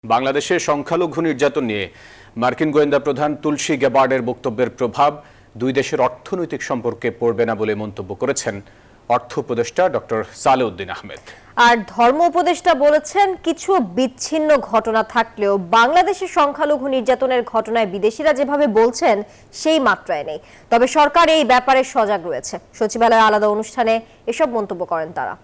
বাংলাদেশে সংখ্যালঘু নির্যাতন নিয়ে মার্কিন গোয়েন্দা প্রধান তুলসী গ্যাবার্ডের বক্তব্যের প্রভাব দুই দেশের অর্থনৈতিক সম্পর্কে পড়বে না বলে মন্তব্য করেছেন অর্থ উপদেষ্টা ডক্টর সালেউদ্দিন আহমেদ। আর ধর্ম উপদেষ্টা বলেছেন, কিছু বিচ্ছিন্ন ঘটনা থাকলেও বাংলাদেশের সংখ্যালঘু নির্যাতনের ঘটনায় বিদেশিরা যেভাবে বলছেন সেই মাত্রায় নেই। তবে সরকার এই ব্যাপারে সজাগ রয়েছে। সচিবালয়ে আলাদা অনুষ্ঠানে এসব মন্তব্য করেন তারা।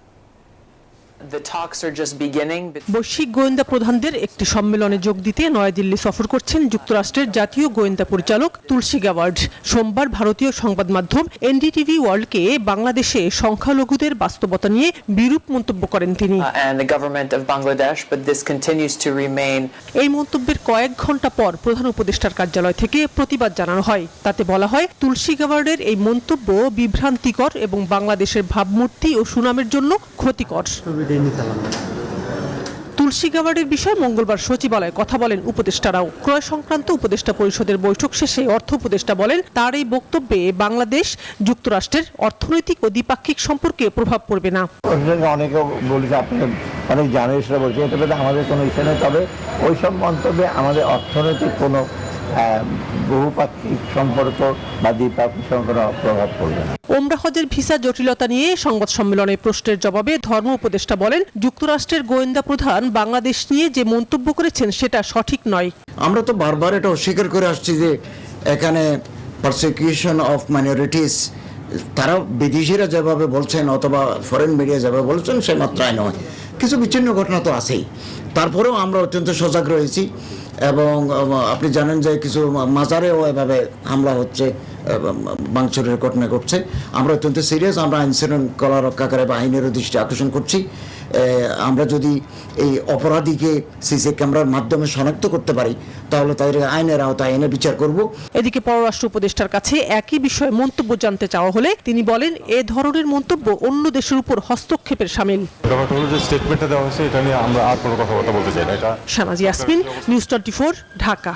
বৈশ্বিক গোয়েন্দা প্রধানদের একটি সম্মেলনে যোগ দিতে নয়াদিল্লি সফর করছেন যুক্তরাষ্ট্রের জাতীয় গোয়েন্দা পরিচালক তুলসী গ্যাবার্ড। সোমবার ভারতীয় সংবাদ মাধ্যম এনডিটিভি ওয়ার্ল্ডকে বাংলাদেশে সংখ্যালঘুদের বাস্তবতা নিয়ে বিরূপ মন্তব্য করেন তিনি। এই মন্তব্যের কয়েক ঘন্টা পর প্রধান উপদেষ্টার কার্যালয় থেকে প্রতিবাদ জানানো হয়। তাতে বলা হয়, তুলসী গ্যাবার্ডের এই মন্তব্য বিভ্রান্তিকর এবং বাংলাদেশের ভাবমূর্তি ও সুনামের জন্য ক্ষতিকর। তুলসী গ্যাবার্ডের বিষয়ে মঙ্গলবার সচিবালয়ে কথা বলেন উপদেষ্টারাও। ক্রয় সংক্রান্ত উপদেষ্টা পরিষদের বৈঠক শেষে অর্থ উপদেষ্টা বলেন, তার এই বক্তব্যে বাংলাদেশ যুক্তরাষ্ট্রের অর্থনৈতিক ও দ্বিপাক্ষিক সম্পর্কে প্রভাব পড়বে না। অনেকে বলেছে, আপনি অনেক জার্নালিস্টরা বলছে, এটা আমাদের কোনো ইস্যু নেই, তবে ওইসব মন্তব্যে আমাদের অর্থনৈতিক কোনো বহুপাক্ষিক সম্পর্ক বা দ্বিপাক্ষিক সম্পর্ক প্রভাব পড়বে না। ওমরা হজের ভিসা জটিলতা নিয়ে সংবাদ সম্মেলনে প্রশ্নের জবাবে ধর্ম উপদেষ্টা বলেন, যুক্তরাষ্ট্রের গোয়েন্দা প্রধান বাংলাদেশ নিয়ে যে মন্তব্য করেছেন সেটা সঠিক নয়। আমরা তো বারবার এটা অস্বীকার করে আসছি যে এখানে পারসিকিউশন অফ মাইনরিটিস তারা বিদেশিরা যেভাবে বলছেন অথবা ফরেন মিডিয়া যেভাবে বলছেন সে মাত্রায় নয়। কিছু বিচ্ছিন্ন ঘটনা তো আছেই, তারপরেও আমরা অত্যন্ত সজাগ রয়েছি। এবং আপনি জানেন যে কিছু মাজারেও এভাবে হামলা হচ্ছে, ভাঙচুরের ঘটনা ঘটছে। আমরা অত্যন্ত সিরিয়াস। আমরা আইন শৃঙ্খলা রক্ষাকারী বা আইনেরও দৃষ্টি আকর্ষণ করছি। আমরা যদি এই অপরাধীকে সিসি ক্যামেরার মাধ্যমে শনাক্ত করতে পারি তাহলে তাদের আইনের আওতায় এনে বিচার করব। এদিকে পররাষ্ট্র উপদেষ্টার কাছে একই বিষয়ে মন্তব্য জানতে চাওয়া হলে তিনি বলেন, এ ধরনের মন্তব্য অন্য দেশের উপর হস্তক্ষেপের শামিল। স্টেটমেন্টটা দেওয়া হয়েছে, এটা নিয়ে আমরা আর কোনো কথাবার্তা বলতে চাই না। শাহনাজ ইয়াসমিন, নিউজ 24, ঢাকা।